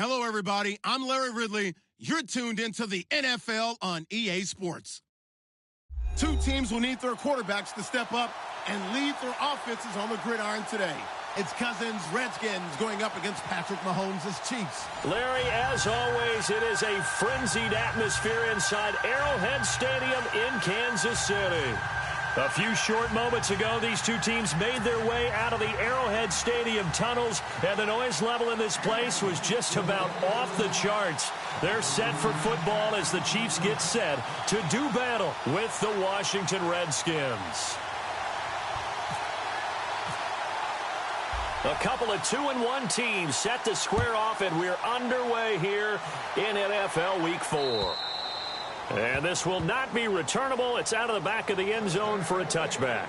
Hello, everybody. I'm Larry Ridley. You're tuned into the NFL on EA Sports. Two teams will need their quarterbacks to step up and lead their offenses on the gridiron today. It's Cousins, Redskins, going up against Patrick Mahomes' Chiefs. Larry, as always, it is a frenzied atmosphere inside Arrowhead Stadium in Kansas City. A few short moments ago, these two teams made their way out of the Arrowhead Stadium tunnels, and the noise level in this place was just about off the charts. They're set for football as the Chiefs get set to do battle with the Washington Redskins. A couple of 2-1 teams set to square off, and we're underway here in NFL Week 4. And this will not be returnable. It's out of the back of the end zone for a touchback.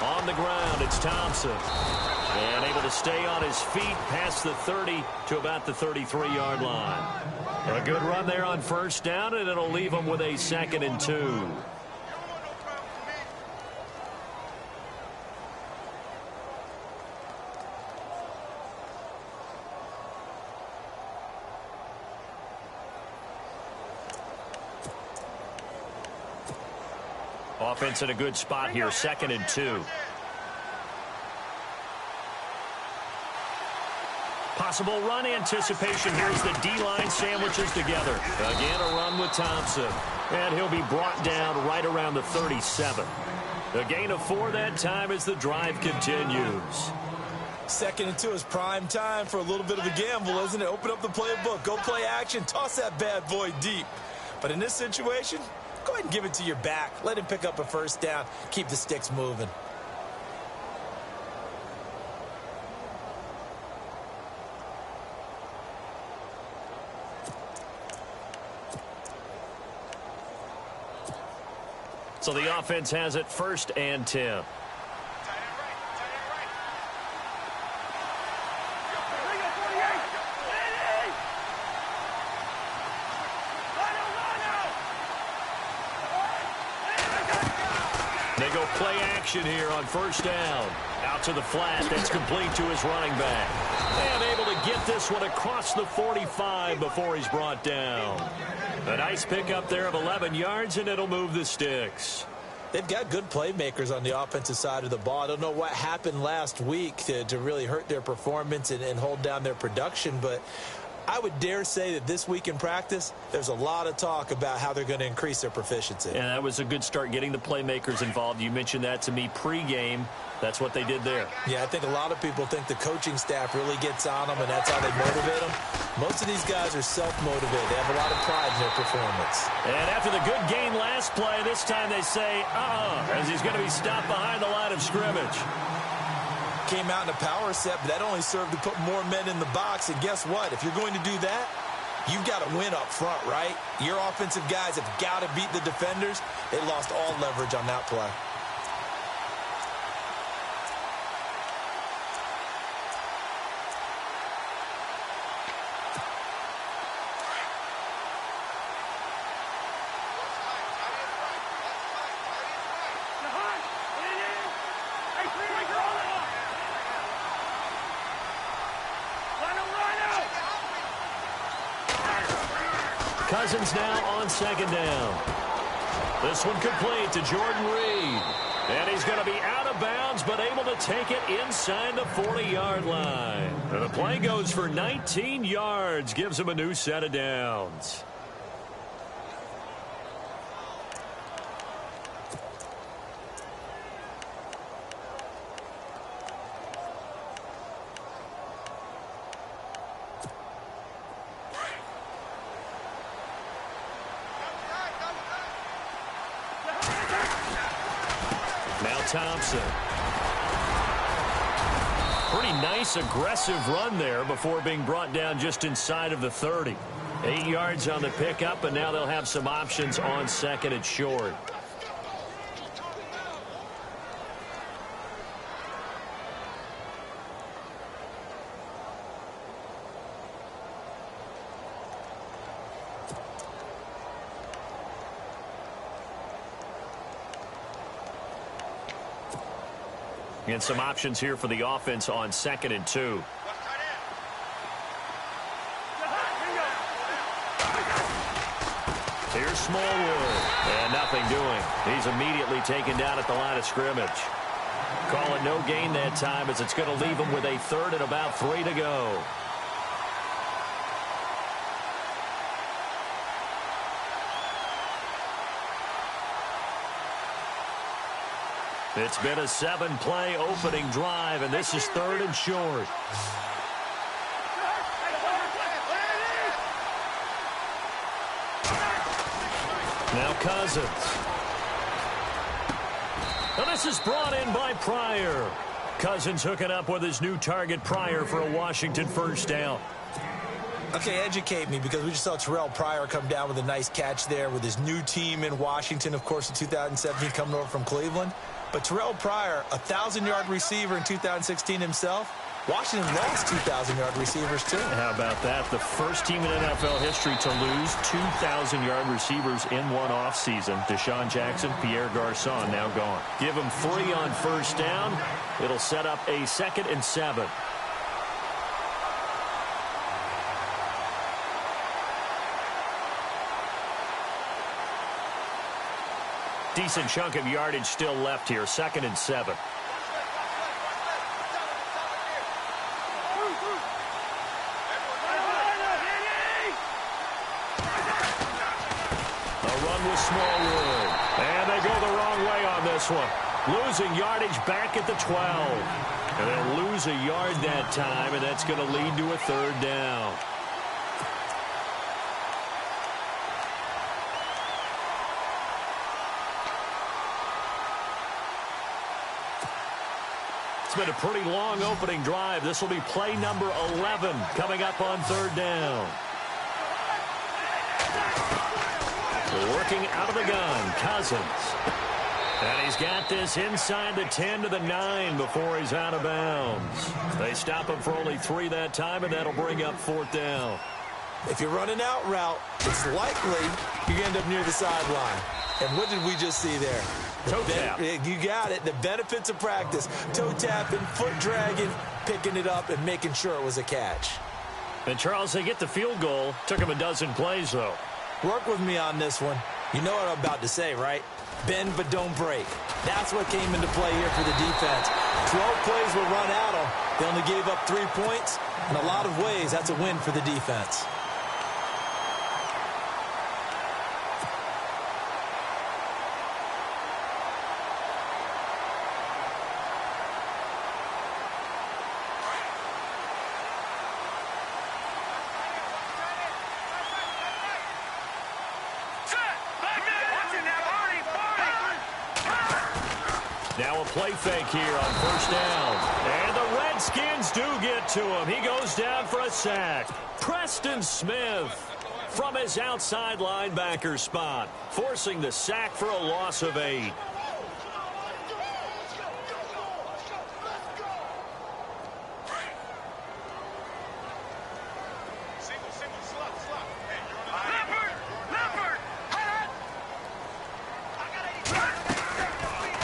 On the ground, it's Thompson. And able to stay on his feet past the 30 to about the 33-yard line. A good run there on first down, and it'll leave him with a 2nd and 2. Offense in a good spot here, 2nd and 2. Possible run anticipation. Here's the D-line sandwiches together. Again, a run with Thompson. And he'll be brought down right around the 37. A gain of 4 that time as the drive continues. 2nd and 2 is prime time for a little bit of a gamble, isn't it? Open up the playbook, go play action, toss that bad boy deep. But in this situation, go ahead and give it to your back. Let him pick up a first down. Keep the sticks moving. So the offense has it 1st and 10. They go play action here on first down. Out to the flat. That's complete to his running back. And able to get this one across the 45 before he's brought down. A nice pickup there of 11 yards, and it'll move the sticks. They've got good playmakers on the offensive side of the ball. I don't know what happened last week to really hurt their performance and hold down their production, but I would dare say that this week in practice, there's a lot of talk about how they're going to increase their proficiency. And that was a good start getting the playmakers involved. You mentioned that to me pregame. That's what they did there. Yeah, I think a lot of people think the coaching staff really gets on them, and that's how they motivate them. Most of these guys are self-motivated. They have a lot of pride in their performance. And after the good game last play, this time they say, as he's going to be stopped behind the line of scrimmage. Came out in a power set, but that only served to put more men in the box. And guess what? If you're going to do that, you've got to win up front, right? Your offensive guys have got to beat the defenders. They lost all leverage on that play. Cousins now on 2nd down. This one complete to Jordan Reed. And he's going to be out of bounds, but able to take it inside the 40-yard line. And the play goes for 19 yards, gives him a new set of downs. Thompson. Pretty nice aggressive run there before being brought down just inside of the 30. 8 yards on the pickup, and now they'll have some options on second and short. And some options here for the offense on second and 2. Here's Smallwood, and nothing doing. He's immediately taken down at the line of scrimmage. Call it no gain that time, as it's going to leave him with a third and about 3 to go. It's been a 7-play opening drive, and this is third and short. Now Cousins. Now this is brought in by Pryor. Cousins hooking up with his new target, Pryor, for a Washington first down. Okay, educate me, because we just saw Terrell Pryor come down with a nice catch there with his new team in Washington, of course, in 2017, coming over from Cleveland. But Terrell Pryor, a 1,000-yard receiver in 2016 himself. Washington lost 2,000-yard receivers, too. How about that? The first team in NFL history to lose 2,000-yard receivers in one offseason. Deshaun Jackson, Pierre Garçon now gone. Give him 3 on first down. It'll set up a 2nd and 7. Decent chunk of yardage still left here. 2nd and 7. Smallwood. And they go the wrong way on this one. Losing yardage back at the 12. And they'll lose a yard that time, and that's going to lead to a third down. It's been a pretty long opening drive. This will be play number 11 coming up on third down. Working out of the gun, Cousins. And he's got this inside the 10 to the 9 before he's out of bounds. They stop him for only 3 that time, and that'll bring up 4th down. If you're running out route, it's likely you're going to end up near the sideline. And what did we just see there? Toe tap. You got it. The benefits of practice. Toe tapping, foot dragging, picking it up, and making sure it was a catch. And, Charles, they get the field goal. Took him a dozen plays, though. Work with me on this one. You know what I'm about to say, right? Bend but don't break. That's what came into play here for the defense. 12 plays were run out of. They only gave up 3 points. In a lot of ways, that's a win for the defense. Now a play fake here on first down. And the Redskins do get to him. He goes down for a sack. Preston Smith from his outside linebacker spot, forcing the sack for a loss of 8.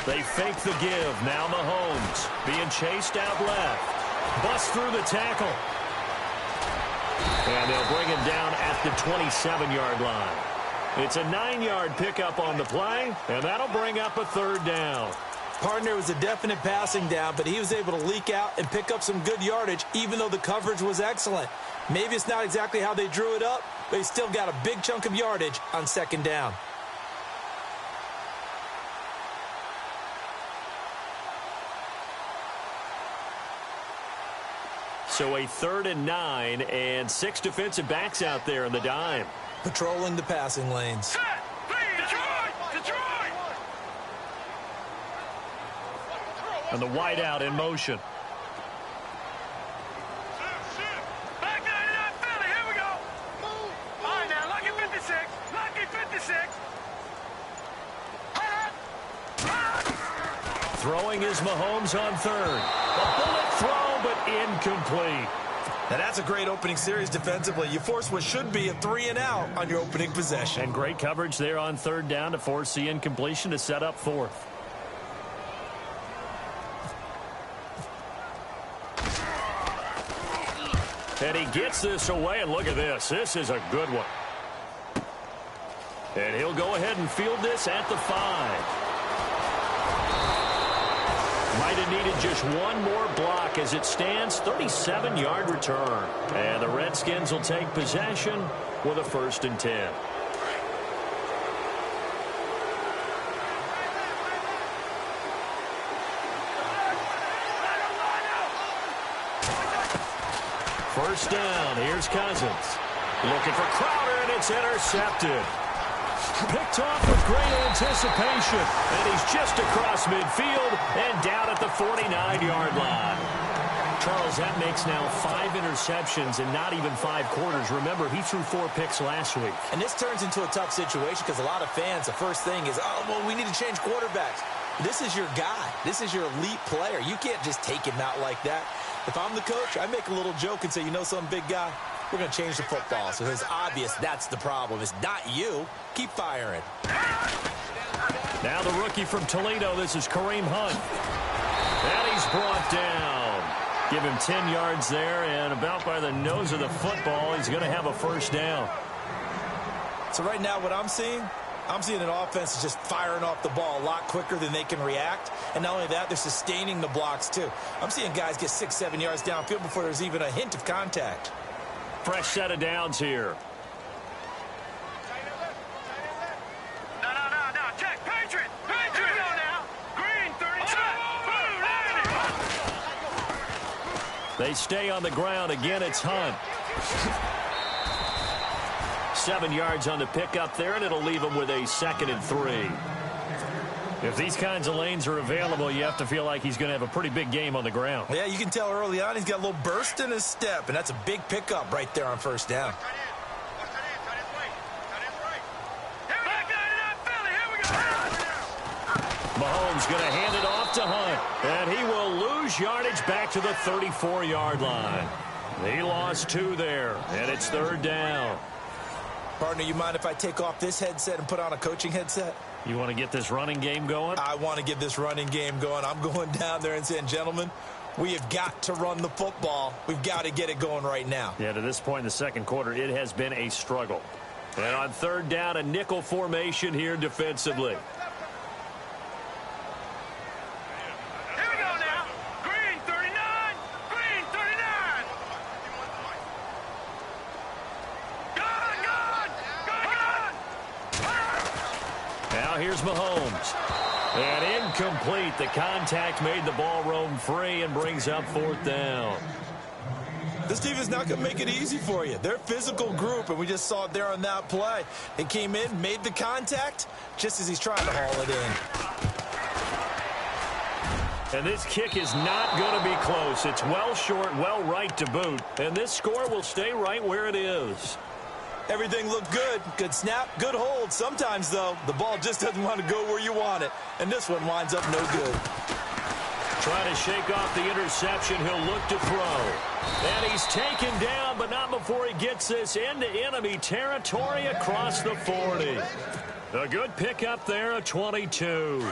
They fake the give. Now Mahomes being chased out left. Busts through the tackle. And they'll bring him down at the 27-yard line. It's a 9-yard pickup on the play, and that'll bring up a third down. Partner was a definite passing down, but he was able to leak out and pick up some good yardage, even though the coverage was excellent. Maybe it's not exactly how they drew it up, but he still got a big chunk of yardage on second down. So a 3rd and 9, and 6 defensive backs out there in the dime. Patrolling the passing lanes. And the wideout in motion. Throwing is Mahomes on third. A bullet throw, but incomplete. Now, that's a great opening series defensively. You force what should be a 3-and-out on your opening possession. And great coverage there on third down to force the incompletion to set up fourth. And he gets this away, and look at this. This is a good one. And he'll go ahead and field this at the 5. Might have needed just one more block. As it stands, 37-yard return. And the Redskins will take possession with a 1st and 10. First down, here's Cousins. Looking for Crowder, and it's intercepted. Picked off with great anticipation. And he's just across midfield and down at the 49-yard line. Charles, that makes now 5 interceptions in not even 5 quarters. Remember, he threw 4 picks last week. And this turns into a tough situation because a lot of fans, the first thing is, oh, well, we need to change quarterbacks. This is your guy. This is your elite player. You can't just take him out like that. If I'm the coach, I make a little joke and say, you know something, big guy? We're going to change the football. So it's obvious that's the problem. It's not you. Keep firing. Now the rookie from Toledo. This is Kareem Hunt. And he's brought down. Give him 10 yards there, and about by the nose of the football, he's going to have a 1st down. So right now what I'm seeing an offense that's just firing off the ball a lot quicker than they can react. And not only that, they're sustaining the blocks too. I'm seeing guys get 6-7 yards downfield before there's even a hint of contact. Fresh set of downs here. No. Check. Patriot. Here we go now. Green, 32. They stay on the ground. Again, it's Hunt. 7 yards on the pickup there, and it'll leave him with a 2nd and 3. If these kinds of lanes are available, you have to feel like he's going to have a pretty big game on the ground. Yeah, you can tell early on he's got a little burst in his step, and that's a big pickup right there on 1st down. Mahomes going to hand it off to Hunt, and he will lose yardage back to the 34-yard line. He lost 2 there, and it's 3rd down. Partner, you mind if I take off this headset and put on a coaching headset? You want to get this running game going? I want to get this running game going. I'm going down there and saying, gentlemen, we have got to run the football. We've got to get it going right now. Yeah, to this point in the 2nd quarter, it has been a struggle. And on 3rd down, a nickel formation here defensively. Here's Mahomes. And incomplete. The contact made the ball roam free and brings up 4th down. This team is not going to make it easy for you. They're a physical group, and we just saw it there on that play. They came in, made the contact, just as he's trying to haul it in. And this kick is not going to be close. It's well short, well right to boot. And this score will stay right where it is. Everything looked good. Good snap, good hold. Sometimes, though, the ball just doesn't want to go where you want it. And this one winds up no good. Trying to shake off the interception. He'll look to throw. And he's taken down, but not before he gets this into enemy territory across the 40. A good pickup there, a 22. I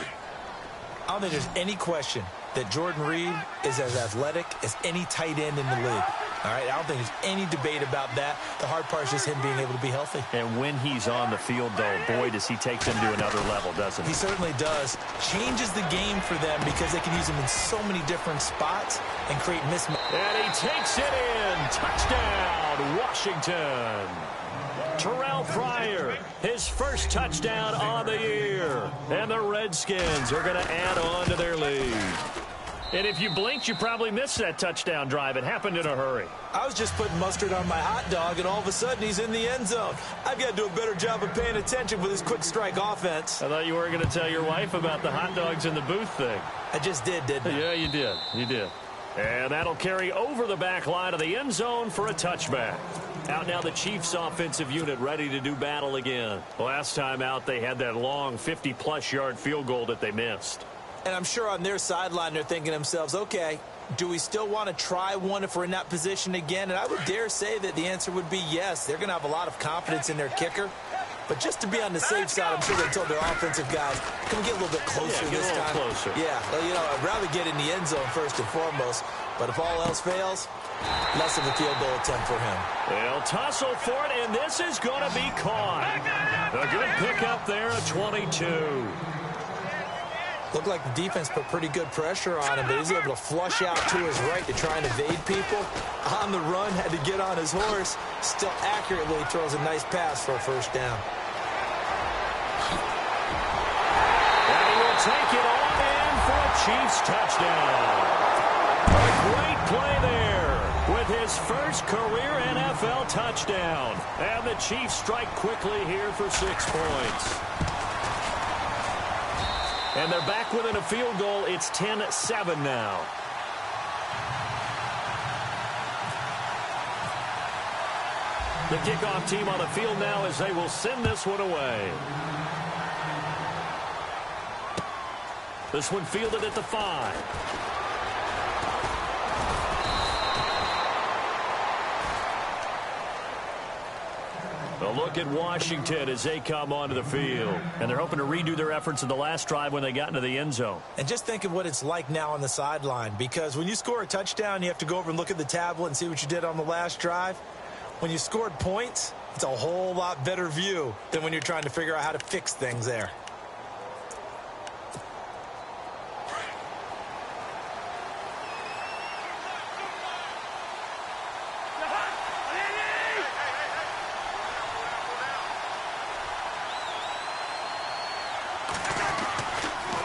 don't think there's any question that Jordan Reed is as athletic as any tight end in the league. All right, I don't think there's any debate about that. The hard part is just him being able to be healthy. And when he's on the field, though, boy, does he take them to another level, doesn't he? He certainly does. Changes the game for them because they can use him in so many different spots and create mismatches. And he takes it in. Touchdown, Washington. Terrell Pryor, his first touchdown on the year. And the Redskins are going to add on to their lead. And if you blinked, you probably missed that touchdown drive. It happened in a hurry. I was just putting mustard on my hot dog, and all of a sudden he's in the end zone. I've got to do a better job of paying attention with this quick strike offense. I thought you were going to tell your wife about the hot dogs in the booth thing. I just did, didn't I? Yeah, you did. You did. And that'll carry over the back line of the end zone for a touchback. Out now the Chiefs offensive unit ready to do battle again. Last time out they had that long 50-plus yard field goal that they missed. And I'm sure on their sideline they're thinking to themselves, okay, do we still want to try one if we're in that position again? And I would dare say that the answer would be yes. They're going to have a lot of confidence in their kicker. But just to be on the safe side, I'm sure they told their offensive guys, can we get a little bit closer this time? Closer. Yeah, well, you know, I'd rather get in the end zone first and foremost. But if all else fails, less of a field goal attempt for him. They'll tussle for it, and this is going to be caught. A good pickup there at 22. Looked like the defense put pretty good pressure on him, but he's able to flush out to his right to try and evade people. On the run, had to get on his horse. Still accurately throws a nice pass for a first down. And he will take it on in for a Chiefs touchdown. A great play there with his first career NFL touchdown. And the Chiefs strike quickly here for 6 points. And they're back within a field goal. It's 10-7 now. The kickoff team on the field now as they will send this one away. This one fielded at the 5. A look at Washington as they come onto the field. And they're hoping to redo their efforts in the last drive when they got into the end zone. And just think of what it's like now on the sideline. Because when you score a touchdown, you have to go over and look at the tablet and see what you did on the last drive. When you scored points, it's a whole lot better view than when you're trying to figure out how to fix things there.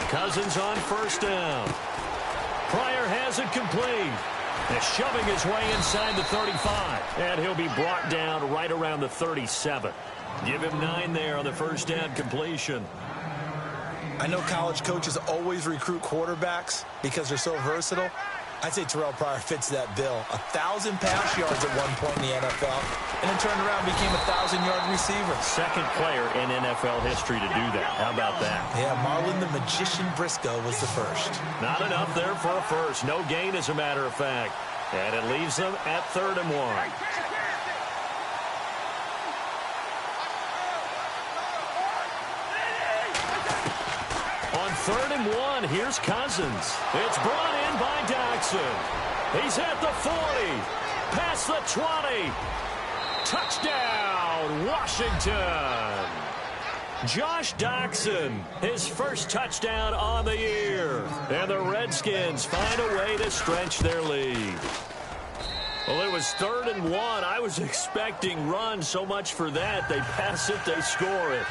Cousins on first down. Pryor has it complete. They're shoving his way inside the 35. And he'll be brought down right around the 37. Give him 9 there on the first down completion. I know college coaches always recruit quarterbacks because they're so versatile. I'd say Terrell Pryor fits that bill. 1,000 pass yards at one point in the NFL, and then turned around and became a 1,000-yard receiver. Second player in NFL history to do that. How about that? Yeah, Marlon the Magician Briscoe was the first. Not enough there for a first. No gain, as a matter of fact. And it leaves them at 3rd and 1. On 3rd and 1, here's Cousins. It's brought in by Doctson. He's at the 40. Past the 20. Touchdown, Washington. Josh Doctson, his first touchdown on the year. And the Redskins find a way to stretch their lead. Well, it was 3rd and 1. I was expecting run, so much for that. They pass it, they score it.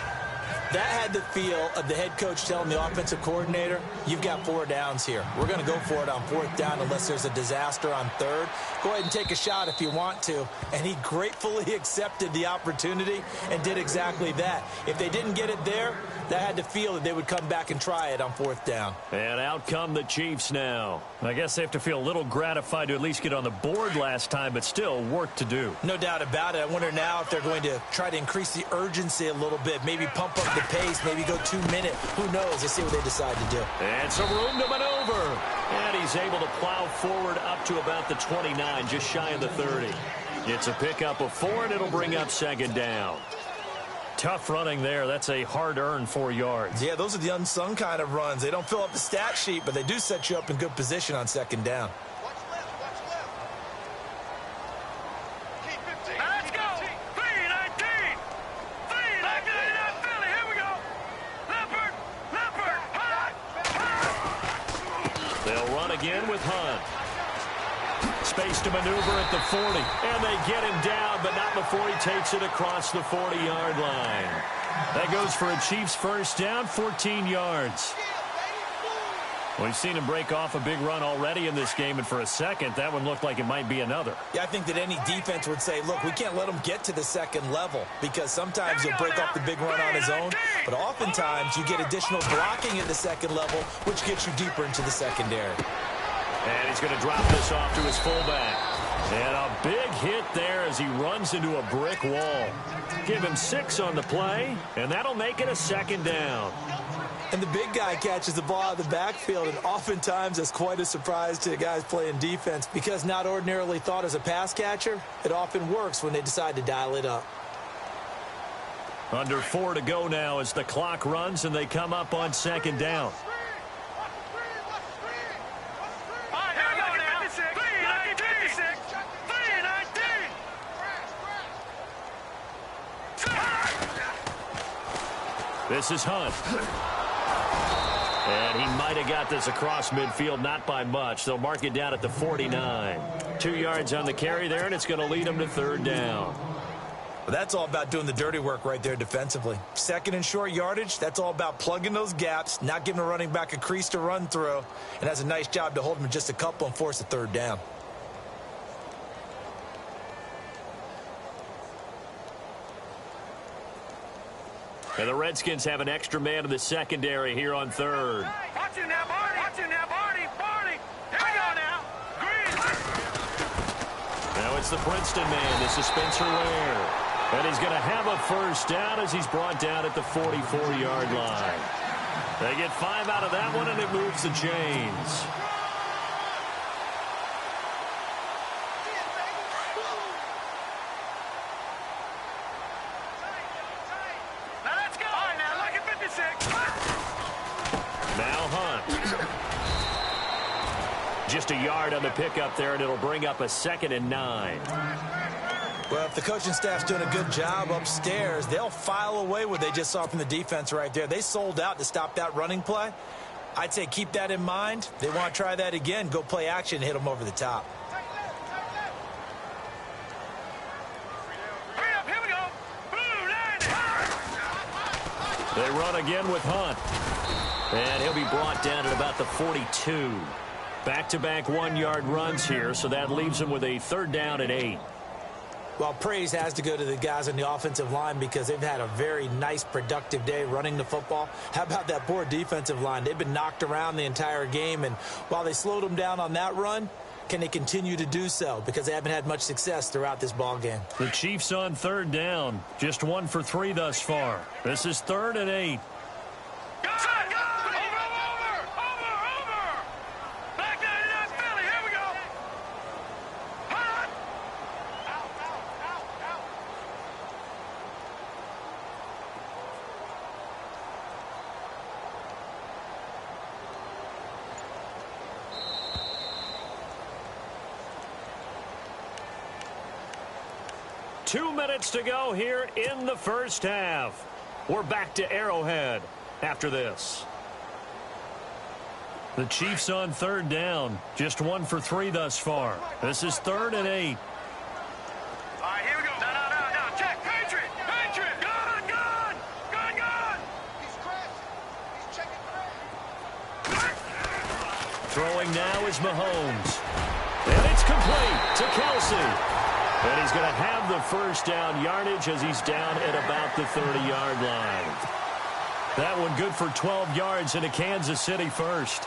That had the feel of the head coach telling the offensive coordinator, you've got 4 downs here. We're going to go for it on 4th down unless there's a disaster on 3rd. Go ahead and take a shot if you want to. And he gratefully accepted the opportunity and did exactly that. If they didn't get it there, that had to feel that they would come back and try it on 4th down. And out come the Chiefs now. I guess they have to feel a little gratified to at least get on the board last time, but still work to do. No doubt about it. I wonder now if they're going to try to increase the urgency a little bit, maybe pump up the pace, maybe go 2-minute. Who knows? Let's see what they decide to do. And some room to maneuver. And he's able to plow forward up to about the 29, just shy of the 30. It's a pickup of 4, and it'll bring up 2nd down. Tough running there. That's a hard-earned 4 yards. Yeah, those are the unsung kind of runs. They don't fill up the stat sheet, but they do set you up in good position on 2nd down. Let's go. 3-19. 3-19. Philly. Here we go. Leopard. Hot. They'll run again with Hunt. Space to maneuver at the 40. And they get him down, but not before he takes it across the 40-yard line. That goes for a Chiefs first down, 14 yards. We've seen him break off a big run already in this game, and for a second, that one looked like it might be another. Yeah, I think that any defense would say, look, we can't let him get to the 2nd level because sometimes he'll break off the big run on his own, but oftentimes you get additional blocking at the 2nd level, which gets you deeper into the secondary. And he's going to drop this off to his fullback. And a big hit there as he runs into a brick wall. Give him 6 on the play, and that'll make it a 2nd down. And the big guy catches the ball out of the backfield, and oftentimes it's quite a surprise to the guys playing defense because not ordinarily thought as a pass catcher, it often works when they decide to dial it up. Under 4 to go now as the clock runs and they come up on second down. This is Hunt. And he might have got this across midfield, not by much. They'll mark it down at the 49. 2 yards on the carry there, and it's going to lead them to third down. Well, that's all about doing the dirty work right there defensively. Second and short yardage, that's all about plugging those gaps, not giving a running back a crease to run through, and has a nice job to hold him just a couple and force a third down. And the Redskins have an extra man in the secondary here on third. Watch it now, Barney. Watch it now, Barney. Barney. Here we go now. Green. Now it's the Princeton man. This is Spencer Ware. And he's going to have a first down as he's brought down at the 44-yard line. They get 5 out of that one, and it moves the chains. Now Hunt. Just a yard on the pickup there, and it'll bring up a 2nd and 9. Well, if the coaching staff's doing a good job upstairs, they'll file away what they just saw from the defense right there. They sold out to stop that running play. I'd say keep that in mind. They want to try that again. Go play action and hit them over the top. They run again with Hunt. And he'll be brought down at about the 42. Back-to-back 1-yard runs here, so that leaves him with a third down and 8. Well, praise has to go to the guys on the offensive line because they've had a very nice, productive day running the football. How about that poor defensive line? They've been knocked around the entire game, and while they slowed them down on that run, can they continue to do so? Because they haven't had much success throughout this ball game. The Chiefs on third down. Just 1 for 3 thus far. This is 3rd and 8. Two minutes to go here in the first half. We're back to Arrowhead after this. The Chiefs on third down. Just 1 for 3 thus far. This is 3rd and 8. All right, here we go. No. Check. Patriot. Gun. He's crashed. He's checking crash. Throwing now is Mahomes. And it's complete to Kelsey. And he's going to have the first down yardage as he's down at about the 30-yard line. That one good for 12 yards into Kansas City first.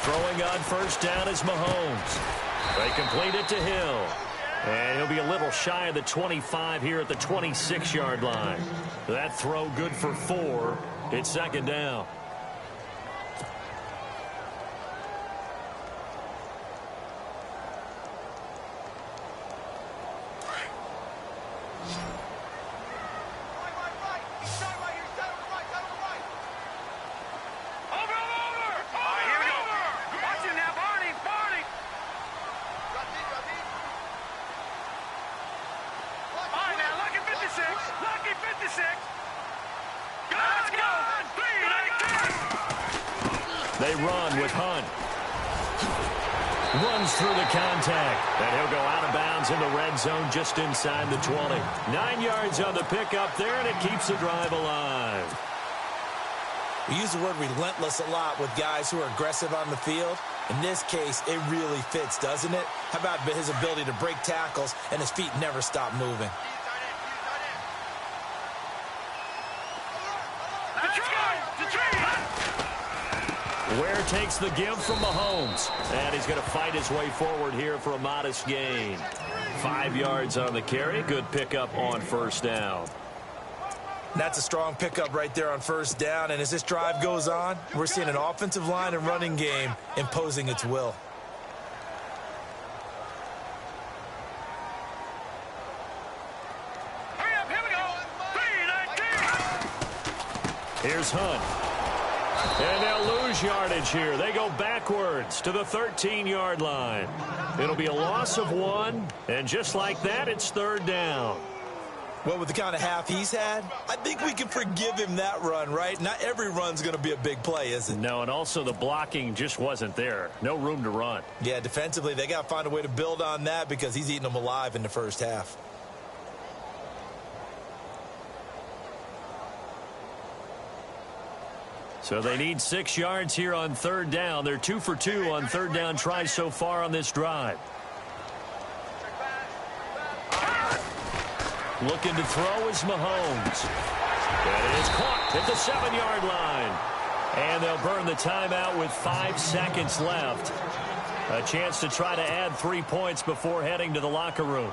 Throwing on first down is Mahomes. They complete it to Hill. And he'll be a little shy of the 25 here at the 26-yard line. That throw good for 4. It's 2nd down. They run with Hunt. Runs through the contact. And he'll go out of bounds in the red zone just inside the 20. 9 yards on the pickup there, and it keeps the drive alive. We use the word relentless a lot with guys who are aggressive on the field. In this case, it really fits, doesn't it? How about his ability to break tackles and his feet never stop moving? Ware takes the give from Mahomes. And he's going to fight his way forward here for a modest gain. 5 yards on the carry. Good pickup on first down. That's a strong pickup right there on first down. And as this drive goes on, we're seeing an offensive line and running game imposing its will. Hurry up, here we go. Here's Hunt. And they'll lose yardage here. They go backwards to the 13-yard line. It'll be a loss of 1. And just like that, it's third down. Well, with the kind of half he's had, I think we can forgive him that run, right? Not every run's going to be a big play, is it? No, and also the blocking just wasn't there. No room to run. Yeah, defensively, they got to find a way to build on that because he's eating them alive in the first half. So they need 6 yards here on third down. They're 2 for 2 on third down tries so far on this drive. Looking to throw is Mahomes. And it is caught at the 7-yard line. And they'll burn the timeout with 5 seconds left. A chance to try to add 3 points before heading to the locker room.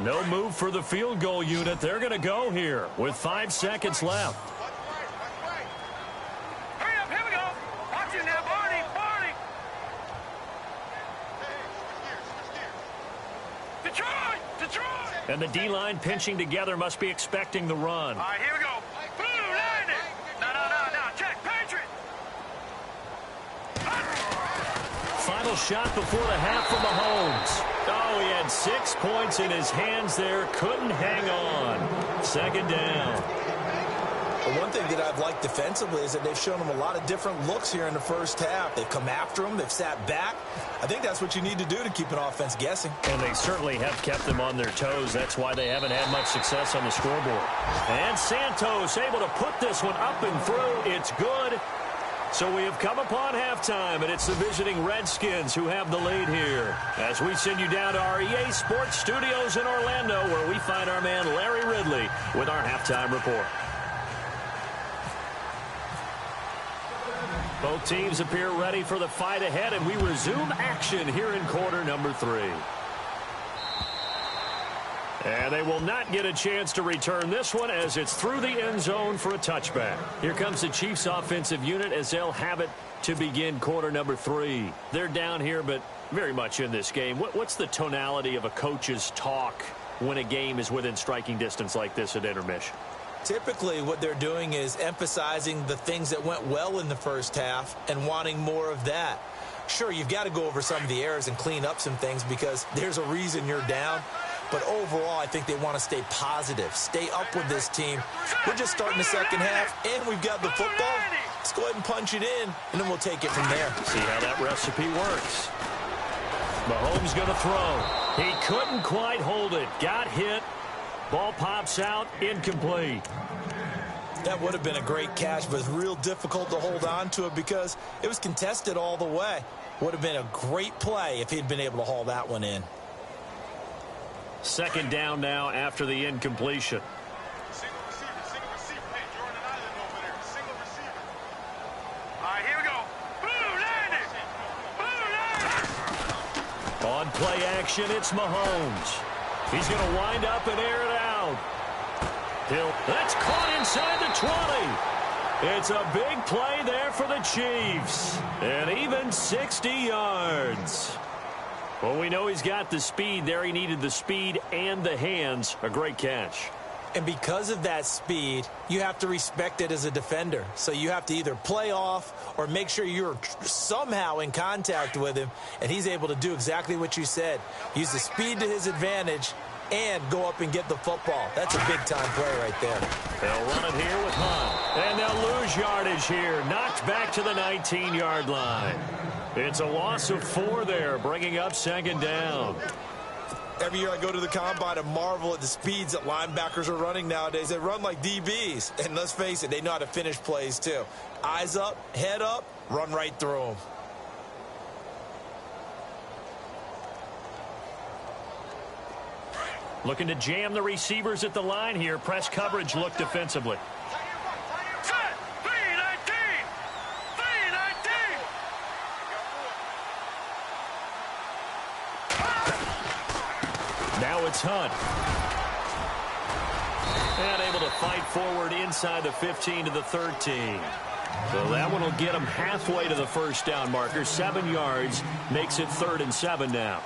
No move for the field goal unit. They're going to go here with 5 seconds left. Hurry up, here we go. Watch it now, Barney. Detroit. And the D-line pinching together must be expecting the run. All right, here we go. Boom, land it. No. Check, Patriot. Final shot before the half from Mahomes. Oh, he had 6 points in his hands there. Couldn't hang on. Second down. But one thing that I've liked defensively is that they've shown him a lot of different looks here in the first half. They've come after him. They've sat back. I think that's what you need to do to keep an offense guessing. And they certainly have kept them on their toes. That's why they haven't had much success on the scoreboard. And Santos able to put this one up and through. It's good. So we have come upon halftime, and it's the visiting Redskins who have the lead here. As we send you down to our EA Sports Studios in Orlando, where we find our man Larry Ridley with our halftime report. Both teams appear ready for the fight ahead, and we resume action here in quarter number 3. And they will not get a chance to return this one as it's through the end zone for a touchback. Here comes the Chiefs offensive unit as they'll have it to begin quarter number 3. They're down here, but very much in this game. What's the tonality of a coach's talk when a game is within striking distance like this at intermission? Typically, what they're doing is emphasizing the things that went well in the first half and wanting more of that. Sure, you've got to go over some of the errors and clean up some things because there's a reason you're down. But overall, I think they want to stay positive, stay up with this team. We're just starting the second half, and we've got the football. Let's go ahead and punch it in, and then we'll take it from there. See how that recipe works. Mahomes going to throw. He couldn't quite hold it. Got hit. Ball pops out, incomplete. That would have been a great catch, but it's real difficult to hold on to it because it was contested all the way. Would have been a great play if he'd been able to haul that one in. Second down now after the incompletion. Single receiver. Hey, Jordan Island over there. Single receiver. All right, here we go. Boom, land it. On play action, it's Mahomes. He's going to wind up and air it out. That's caught inside the 20. It's a big play there for the Chiefs. And even 60 yards. Well, we know he's got the speed there. He needed the speed and the hands. A great catch. And because of that speed, you have to respect it as a defender. So you have to either play off or make sure you're somehow in contact with him. And he's able to do exactly what you said. Use the speed to his advantage and go up and get the football. That's a big-time play right there. They'll run it here with Hunt. And they'll lose yardage here. Knocked back to the 19-yard line. It's a loss of 4 there, bringing up second down. Every year I go to the combine and marvel at the speeds that linebackers are running nowadays. They run like DBs. And let's face it, they know how to finish plays too. Eyes up, head up, run right through them. Looking to jam the receivers at the line here. Press coverage look defensively. Set. 3-19. 3-19. Now it's Hunt. And able to fight forward inside the 15 to the 13. So that one will get him halfway to the first down marker. 7 yards makes it 3rd and 7 now.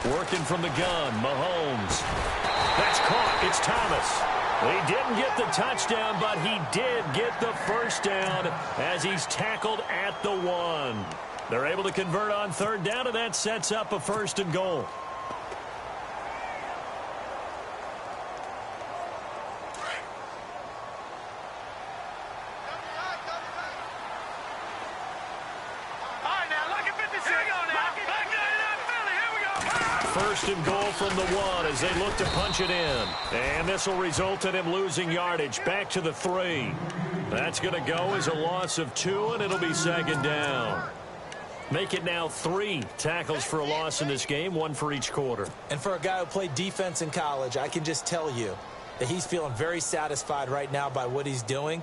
Working from the gun, Mahomes. That's caught. It's Thomas. He didn't get the touchdown, but he did get the first down as he's tackled at the 1. They're able to convert on 3rd down, and that sets up a 1st and goal. First and goal from the 1 as they look to punch it in. And this will result in him losing yardage back to the 3. That's going to go as a loss of 2, and it'll be 2nd down. Make it now 3 tackles for a loss in this game, 1 for each quarter. And for a guy who played defense in college, I can just tell you that he's feeling very satisfied right now by what he's doing.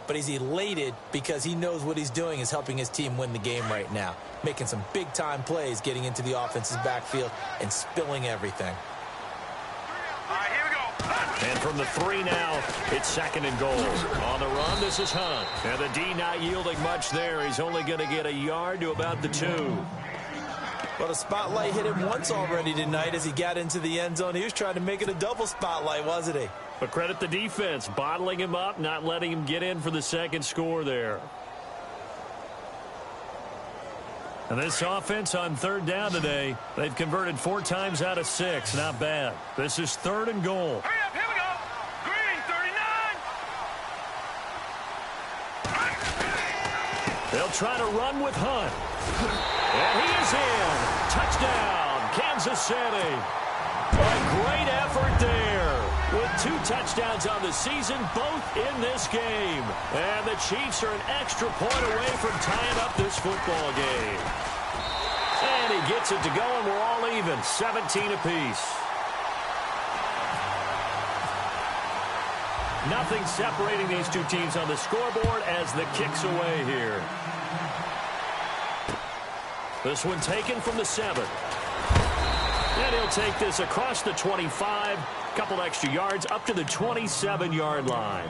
But he's elated because he knows what he's doing is helping his team win the game right now. Making some big-time plays, getting into the offense's backfield, and spilling everything. All right, here we go. And from the 3 now, it's 2nd and goal. On the run, this is Hunt. And the D not yielding much there. He's only going to get a yard to about the 2. Well, the spotlight hit him once already tonight as he got into the end zone. He was trying to make it a double spotlight, wasn't he? But credit the defense, bottling him up, not letting him get in for the 2nd score there. And this offense on 3rd down today, they've converted 4 times out of 6. Not bad. This is 3rd and goal. Hurry up, here we go. Green, 39. They'll try to run with Hunt. And he is in. Touchdown, Kansas City. A great effort there. With 2 touchdowns on the season, both in this game. And the Chiefs are an extra point away from tying up this football game. And he gets it to go, and we're all even, 17 apiece. Nothing separating these 2 teams on the scoreboard as the kick's away here. This one taken from the 7. And he'll take this across the 25, couple extra yards up to the 27-yard line.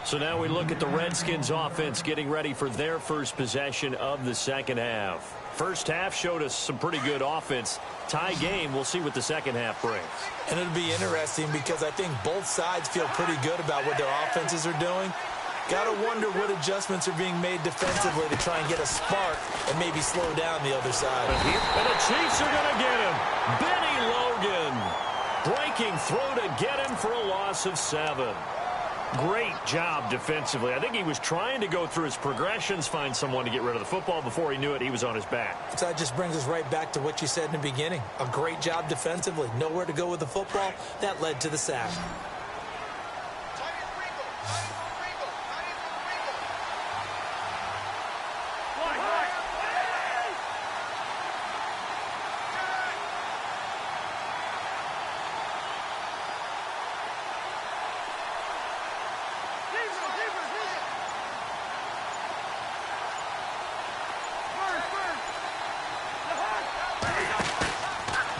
So now we look at the Redskins offense getting ready for their first possession of the 2nd half. First half showed us some pretty good offense. Tie game, we'll see what the 2nd half brings. And it'll be interesting because I think both sides feel pretty good about what their offenses are doing. Got to wonder what adjustments are being made defensively to try and get a spark and maybe slow down the other side. And the Chiefs are going to get him. Benny Logan breaking through to get him for a loss of 7. Great job defensively. I think he was trying to go through his progressions, find someone to get rid of the football. Before he knew it, he was on his back. So that just brings us right back to what you said in the beginning. A great job defensively. Nowhere to go with the football. That led to the sack.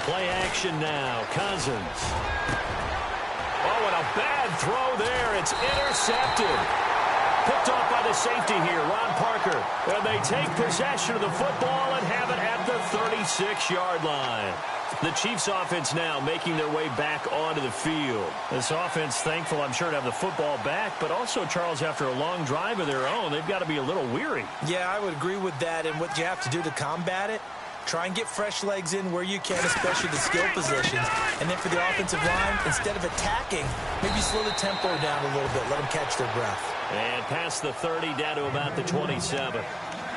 Play action now. Cousins. Oh, and a bad throw there. It's intercepted. Picked off by the safety here, Ron Parker. And they take possession of the football and have it at the 36-yard line. The Chiefs offense now making their way back onto the field. This offense thankful, I'm sure, to have the football back, but also, Charles, after a long drive of their own, they've got to be a little weary. Yeah, I would agree with that, and what you have to do to combat it Try and get fresh legs in where you can, especially the skill positions. And then for the offensive line, instead of attacking, maybe slow the tempo down a little bit. Let them catch their breath. And past the 30 down to about the 27.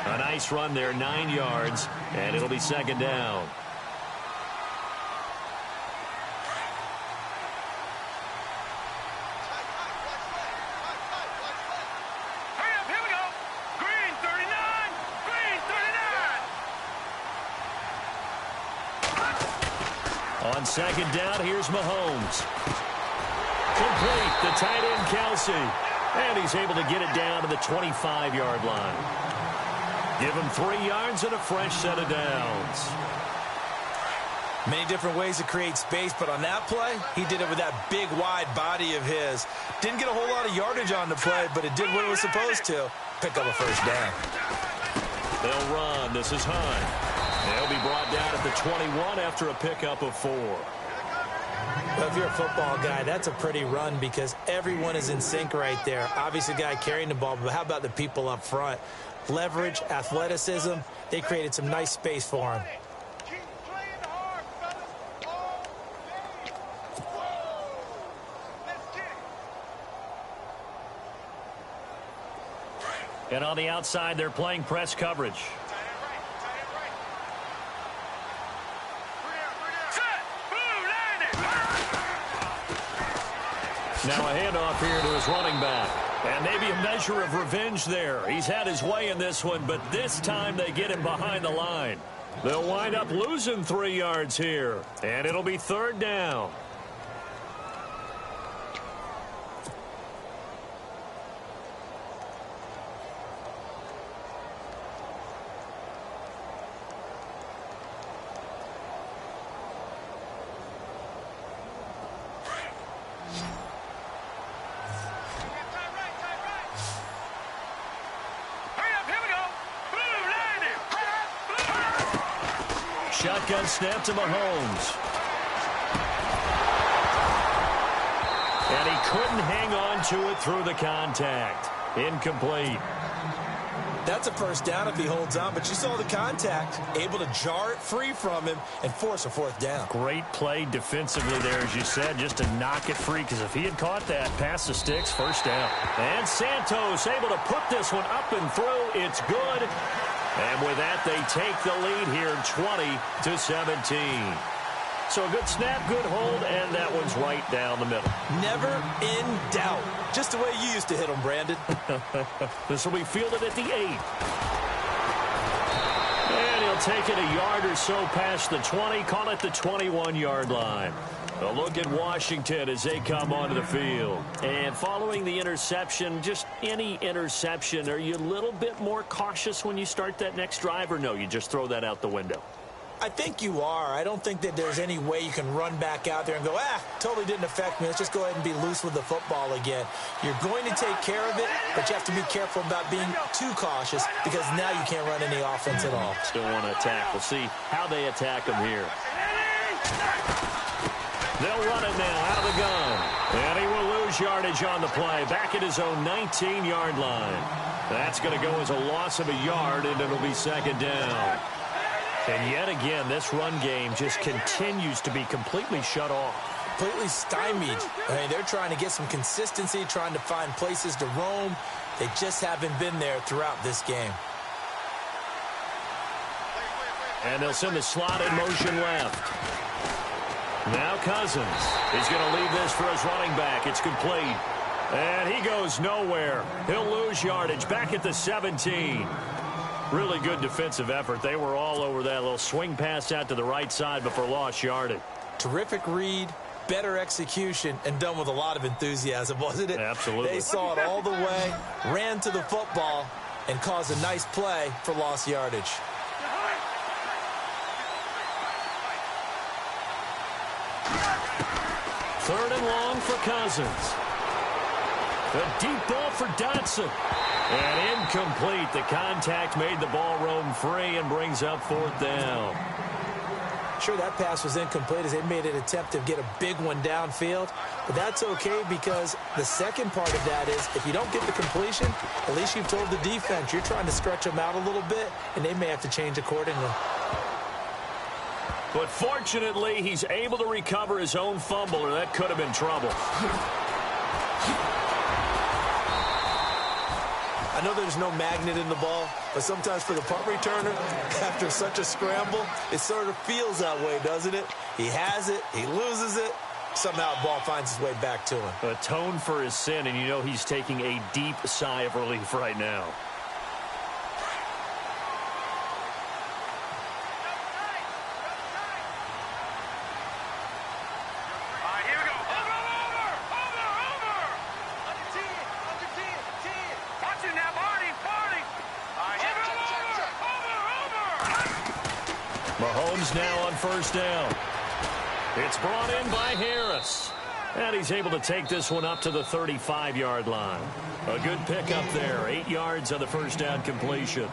A nice run there, 9 yards, and it'll be second down. On second down, here's Mahomes. Complete, the tight end, Kelsey. And he's able to get it down to the 25-yard line. Give him 3 yards and a fresh set of downs. Many different ways to create space, but on that play, he did it with that big, wide body of his. Didn't get a whole lot of yardage on the play, but it did what it was supposed to. Pick up a first down. They'll run. This is Hunt. They'll be brought down at the 21 after a pickup of 4. Well, if you're a football guy, that's a pretty run because everyone is in sync right there. Obviously, the guy carrying the ball, but how about the people up front? Leverage, athleticism, they created some nice space for him. And on the outside, they're playing press coverage. Now a handoff here to his running back. And maybe a measure of revenge there. He's had his way in this one, but this time they get him behind the line. They'll wind up losing 3 yards here. And it'll be third down. Shotgun snap to Mahomes. And he couldn't hang on to it through the contact. Incomplete. That's a first down if he holds on, but you saw the contact. Able to jar it free from him and force a fourth down. Great play defensively there, as you said, just to knock it free, because if he had caught that, past the sticks, first down. And Santos able to put this one up and through. It's good. And with that, they take the lead here, 20-17. So a good snap, good hold, and that one's right down the middle. Never in doubt. Just the way you used to hit them, Brandon. This will be fielded at the 8. And he'll take it a yard or so past the 20, call it the 21-yard line. A look at Washington as they come onto the field. And following the interception, just any interception, are you a little bit more cautious when you start that next drive, or no, you just throw that out the window? I think you are. I don't think that there's any way you can run back out there and go, totally didn't affect me. Let's just go ahead and be loose with the football again. You're going to take care of it, but you have to be careful about being too cautious because now you can't run any offense at all. Still want to attack. We'll see how they attack them here. They'll run it now out of the gun. And he will lose yardage on the play. Back at his own 19-yard line. That's going to go as a loss of a yard, and it'll be second down. And yet again, this run game just continues to be completely shut off. Completely stymied. I mean, they're trying to get some consistency, trying to find places to roam. They just haven't been there throughout this game. And they'll send the slot in motion left. Now Cousins. He's going to leave this for his running back. It's complete. And he goes nowhere. He'll lose yardage back at the 17. Really good defensive effort. They were all over that little swing pass out to the right side before lost yardage. Terrific read, better execution, and done with a lot of enthusiasm, wasn't it? Absolutely. They saw it all the way, ran to the football, and caused a nice play for lost yardage. Third and long for Cousins. A deep ball for Dotson. And incomplete. The contact made the ball roam free and brings up fourth down. Sure, that pass was incomplete as they made an attempt to get a big one downfield. But that's okay because the second part of that is if you don't get the completion, at least you've told the defense you're trying to stretch them out a little bit, and they may have to change accordingly. But fortunately, he's able to recover his own fumble, or that could have been trouble. I know there's no magnet in the ball, but sometimes for the punt returner, after such a scramble, it sort of feels that way, doesn't it? He has it, he loses it, somehow the ball finds its way back to him. Atone for his sin, and you know he's taking a deep sigh of relief right now. Mahomes now on first down. It's brought in by Harris. And he's able to take this one up to the 35-yard line. A good pickup there. 8 yards on the first down completion.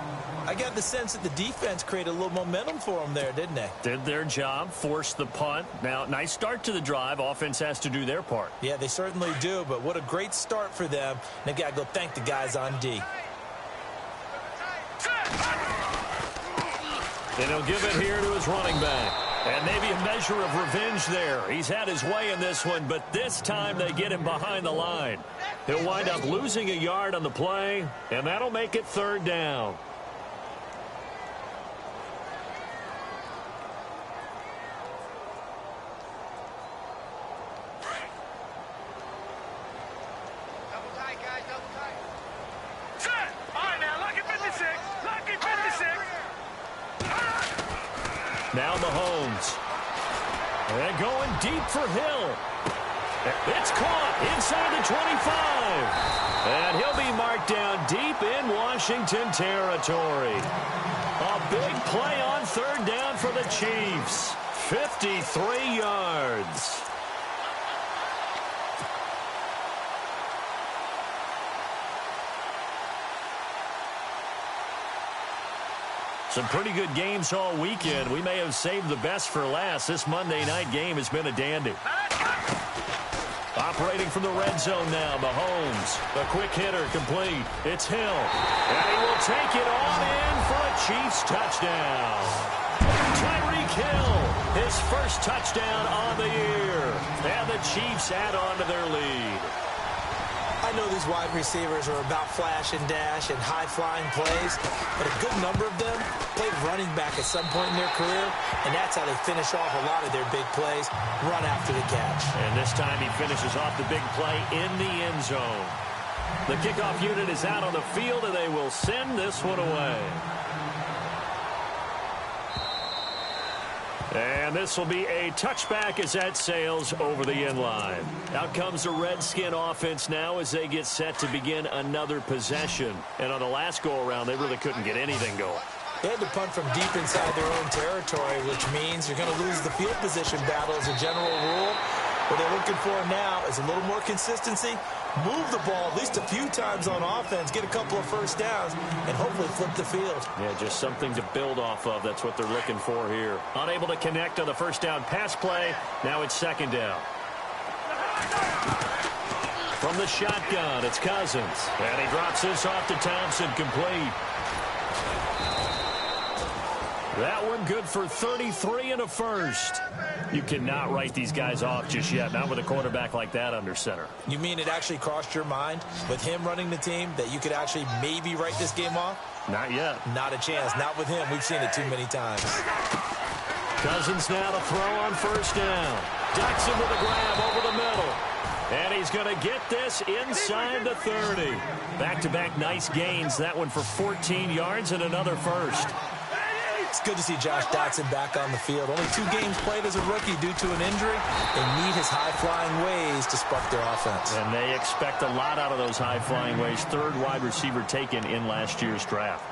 I got the sense that the defense created a little momentum for them there, didn't they? Did their job, forced the punt. Now, nice start to the drive. Offense has to do their part. Yeah, they certainly do, but what a great start for them. They got to go thank the guys on D. And he'll give it here to his running back. And maybe a measure of revenge there. He's had his way in this one, but this time they get him behind the line. He'll wind up losing a yard on the play, and that'll make it third down. Now Mahomes. And going deep for Hill. It's caught inside the 25. And he'll be marked down deep in Washington territory. A big play on third down for the Chiefs. 53 yards. Some pretty good games all weekend. We may have saved the best for last. This Monday night game has been a dandy. Operating from the red zone now, Mahomes. The quick hitter complete. It's Hill. And he will take it on in for a Chiefs touchdown. Tyreek Hill, his first touchdown on the year. And the Chiefs add on to their lead. I know these wide receivers are about flash and dash and high-flying plays, but a good number of them played running back at some point in their career, and that's how they finish off a lot of their big plays, run after the catch. And this time he finishes off the big play in the end zone. The kickoff unit is out on the field, and they will send this one away. And this will be a touchback as that sails over the end line. Out comes the Redskin offense now as they get set to begin another possession. And on the last go-around, they really couldn't get anything going. They had to punt from deep inside their own territory, which means you're going to lose the field position battle as a general rule. What they're looking for now is a little more consistency, move the ball at least a few times on offense, get a couple of first downs, and hopefully flip the field. Yeah, just something to build off of. That's what they're looking for here. Unable to connect on the first down pass play. Now it's second down. From the shotgun, it's Cousins. And he drops this off to Thompson, complete. That one good for 33 and a first. You cannot write these guys off just yet, not with a quarterback like that under center. You mean it actually crossed your mind with him running the team that you could actually maybe write this game off? Not yet. Not a chance. Not with him. We've seen it too many times. Cousins now to throw on first down. Jackson with a grab over the middle. And he's going to get this inside the 30. Back-to-back nice gains. That one for 14 yards and another first. It's good to see Josh Doctson back on the field. Only 2 games played as a rookie due to an injury. They need his high-flying ways to spark their offense. And they expect a lot out of those high-flying ways. Third wide receiver taken in last year's draft.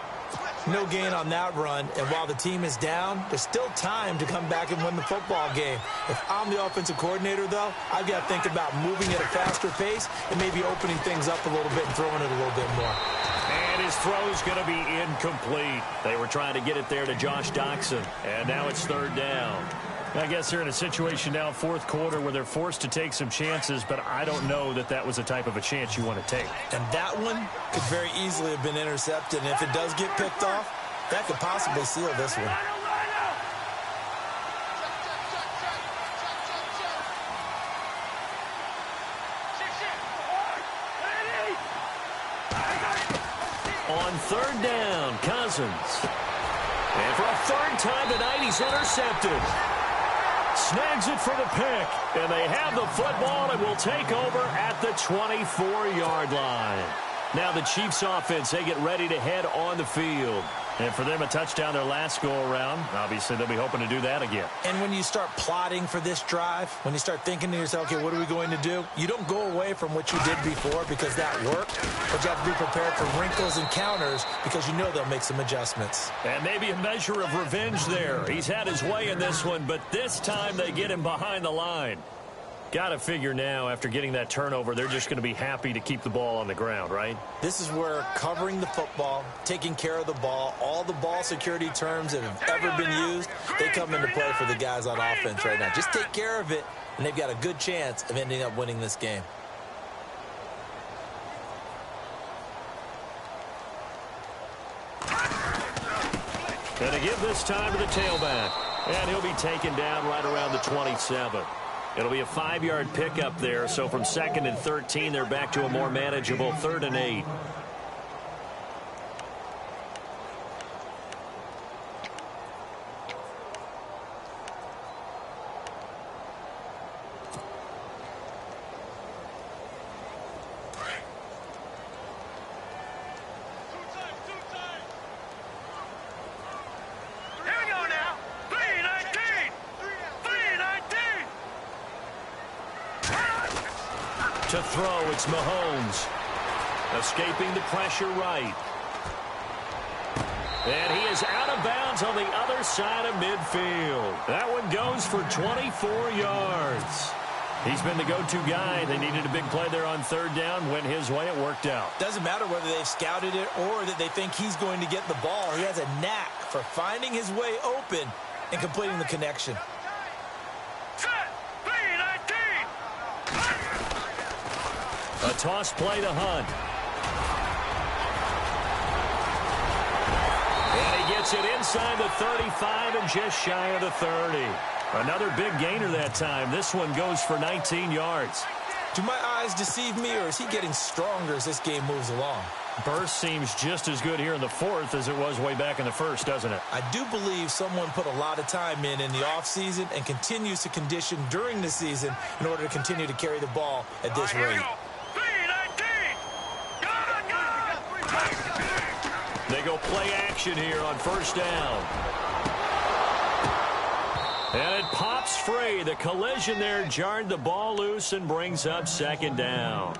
No gain on that run, and while the team is down, there's still time to come back and win the football game. If I'm the offensive coordinator, though, I've got to think about moving at a faster pace and maybe opening things up a little bit and throwing it a little bit more. And his throw's going to be incomplete. They were trying to get it there to Josh Doctson, and now it's third down. I guess they're in a situation now, fourth quarter, where they're forced to take some chances, but I don't know that that was the type of a chance you want to take. And that one could very easily have been intercepted, and if it does get picked off, that could possibly seal this one. On third down, Cousins. And for a third time tonight, he's intercepted. Snags it for the pick. And they have the football and will take over at the 24-yard line. Now the Chiefs offense, they get ready to head on the field. And for them, a touchdown their last go-around. Obviously, they'll be hoping to do that again. And when you start plotting for this drive, when you start thinking to yourself, okay, what are we going to do? You don't go away from what you did before because that worked. But you have to be prepared for wrinkles and counters because you know they'll make some adjustments. And maybe a measure of revenge there. He's had his way in this one, but this time they get him behind the line. Got to figure now, after getting that turnover, they're just going to be happy to keep the ball on the ground, right? This is where covering the football, taking care of the ball, all the ball security terms that have ever been used, they come into play for the guys on offense right now. Just take care of it, and they've got a good chance of ending up winning this game. And to give this time to the tailback. And he'll be taken down right around the 27. It'll be a 5-yard pickup there. So from 2nd and 13, they're back to a more manageable 3rd and 8. To throw, it's Mahomes. Escaping the pressure right. And he is out of bounds on the other side of midfield. That one goes for 24 yards. He's been the go-to guy. They needed a big play there on 3rd down. Went his way. It worked out. Doesn't matter whether they've scouted it or that they think he's going to get the ball. He has a knack for finding his way open and completing the connection. A toss play to Hunt. And he gets it inside the 35 and just shy of the 30. Another big gainer that time. This one goes for 19 yards. Do my eyes deceive me, or is he getting stronger as this game moves along? Burst seems just as good here in the 4th as it was way back in the 1st, doesn't it? I do believe someone put a lot of time in the offseason and continues to condition during the season in order to continue to carry the ball at this rate. They go play action here on 1st down. And it pops free. The collision there jarred the ball loose and brings up 2nd down.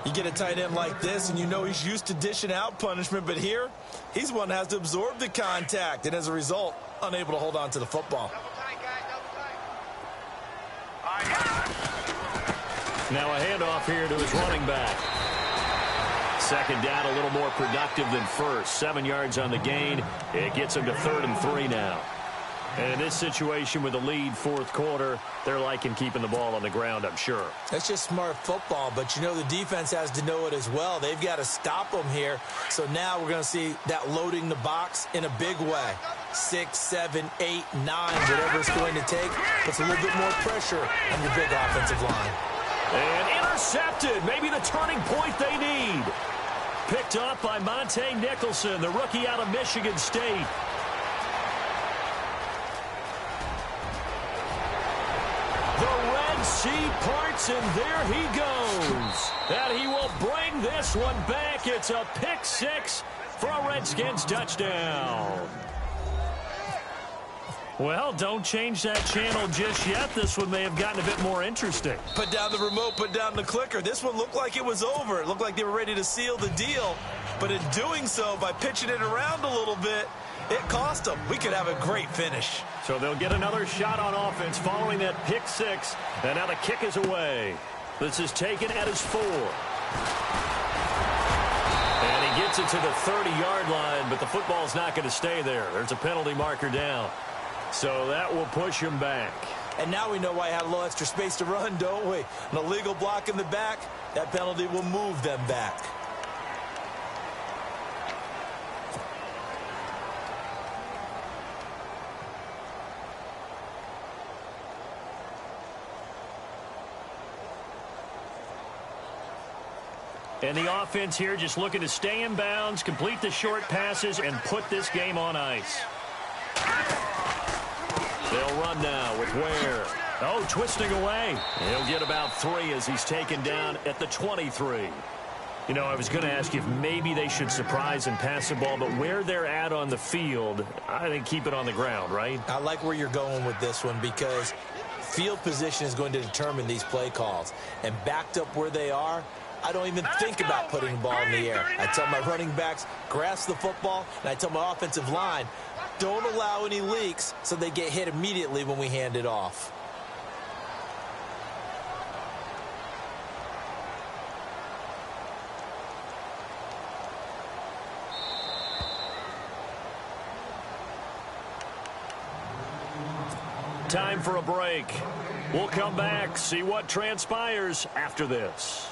You get a tight end like this, and you know he's used to dishing out punishment, but here, he's one that has to absorb the contact, and as a result, unable to hold on to the football. Now a handoff here to his running back. 2nd down, a little more productive than 1st. 7 yards on the gain. It gets him to 3rd and 3 now. And in this situation with the lead 4th quarter, they're liking keeping the ball on the ground, I'm sure. That's just smart football, but you know the defense has to know it as well. They've got to stop them here. So now we're going to see that loading the box in a big way. 6, 7, 8, 9, whatever it's going to take. Puts a little bit more pressure on your big offensive line. And intercepted. Maybe the turning point they need. Picked up by Monte Nicholson, the rookie out of Michigan State. The Red Sea parts, and there he goes. And he will bring this one back. It's a pick 6 for a Redskins touchdown. Well, don't change that channel just yet. This one may have gotten a bit more interesting. Put down the remote, put down the clicker. This one looked like it was over. It looked like they were ready to seal the deal. But in doing so, by pitching it around a little bit, it cost them. We could have a great finish. So they'll get another shot on offense following that pick 6. And now the kick is away. This is taken at his 4. And he gets it to the 30-yard line, but the football's not going to stay there. There's a penalty marker down. So that will push him back. And now we know why I had a little extra space to run, don't we? An illegal block in the back, that penalty will move them back. And the offense here just looking to stay in bounds, complete the short passes, and put this game on ice. They'll run now with Ware. Oh, twisting away. He'll get about 3 as he's taken down at the 23. You know, I was going to ask you if maybe they should surprise and pass the ball, but where they're at on the field, I think keep it on the ground, right? I like where you're going with this one because field position is going to determine these play calls. And backed up where they are, I don't even think about putting the ball in the air. I tell my running backs, grasp the football, and I tell my offensive line, don't allow any leaks so they get hit immediately when we hand it off. Time for a break. We'll come back, see what transpires after this.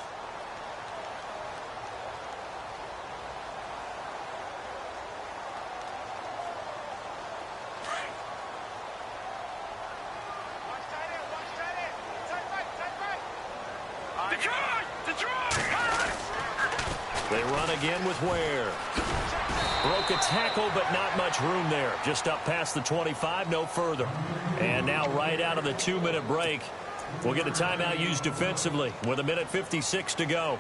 They run again with Ware. Broke a tackle, but not much room there. Just up past the 25, no further. And now right out of the 2-minute break, we'll get a timeout used defensively with 1:56 to go.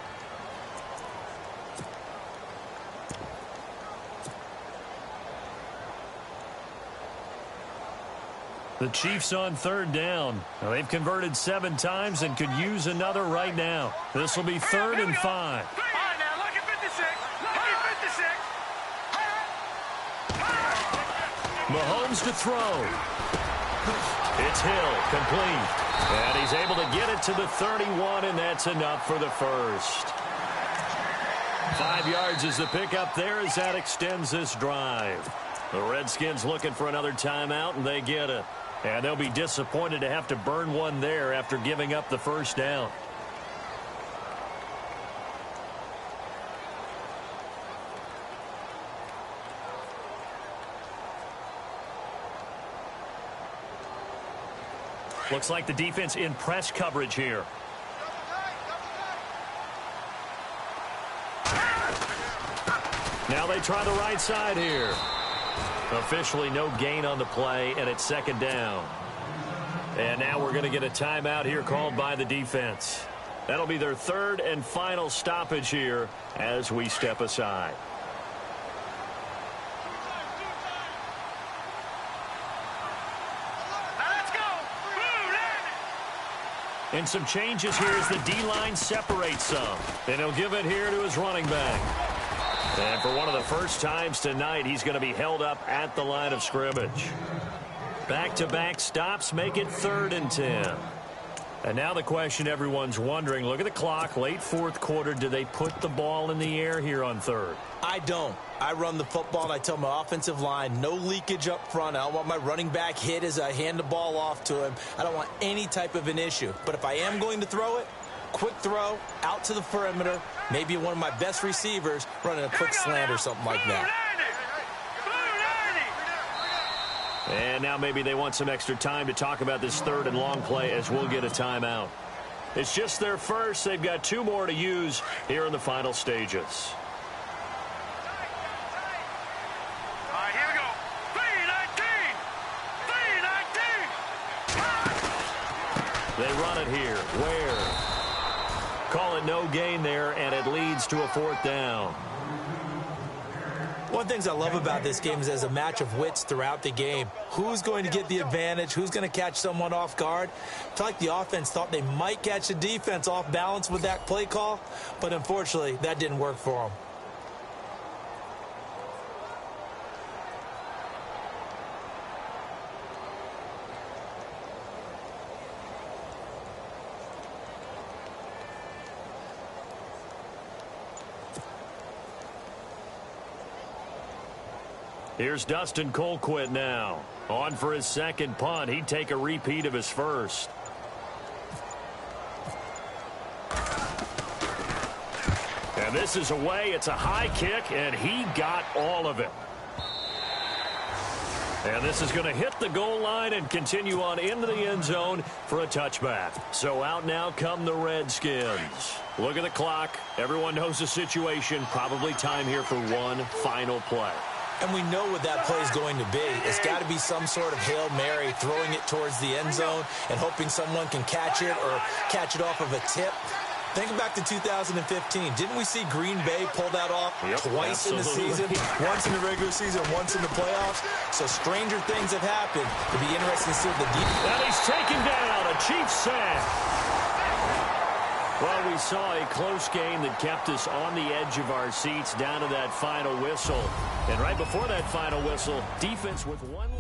The Chiefs on 3rd down. Now, they've converted 7 times and could use another right now. This will be 3rd and 5. Mahomes to throw. It's Hill, complete. And he's able to get it to the 31, and that's enough for the first. 5 yards is the pickup there as that extends this drive. The Redskins looking for another timeout, and they get it. And they'll be disappointed to have to burn one there after giving up the first down. Looks like the defense in press coverage here. Now they try the right side here. Officially no gain on the play, and it's 2nd down. And now we're going to get a timeout here called by the defense. That'll be their 3rd and final stoppage here as we step aside. And some changes here as the D-line separates some. And he'll give it here to his running back. And for one of the first times tonight, he's going to be held up at the line of scrimmage. Back-to-back stops make it 3rd and 10. And now the question everyone's wondering, look at the clock, late 4th quarter, do they put the ball in the air here on 3rd? I don't. I run the football, and I tell my offensive line, no leakage up front. I don't want my running back hit as I hand the ball off to him. I don't want any type of an issue. But if I am going to throw it, quick throw, out to the perimeter, maybe one of my best receivers running a quick slant or something like that. And now maybe they want some extra time to talk about this 3rd and long play as we'll get a timeout. It's just their first. They've got 2 more to use here in the final stages. All right, here we go. 3-19. They run it here. Ware. Call it no gain there, and it leads to a 4th down. One of the things I love about this game is there's a match of wits throughout the game. Who's going to get the advantage? Who's going to catch someone off guard? I feel like the offense thought they might catch the defense off balance with that play call, but unfortunately, that didn't work for them. Here's Dustin Colquitt now. On for his 2nd punt. He'd take a repeat of his first. And this is away. It's a high kick, and he got all of it. And this is going to hit the goal line and continue on into the end zone for a touchback. So out now come the Redskins. Look at the clock. Everyone knows the situation. Probably time here for one final play. And we know what that play is going to be. It's got to be some sort of Hail Mary, throwing it towards the end zone and hoping someone can catch it or catch it off of a tip. Think back to 2015. Didn't we see Green Bay pull that off twice in the season? Once in the regular season, once in the playoffs. So stranger things have happened. It'll be interesting to see what the defense. And he's taken down. A Chiefs sack. Well, we saw a close game that kept us on the edge of our seats down to that final whistle. And right before that final whistle, defense with one.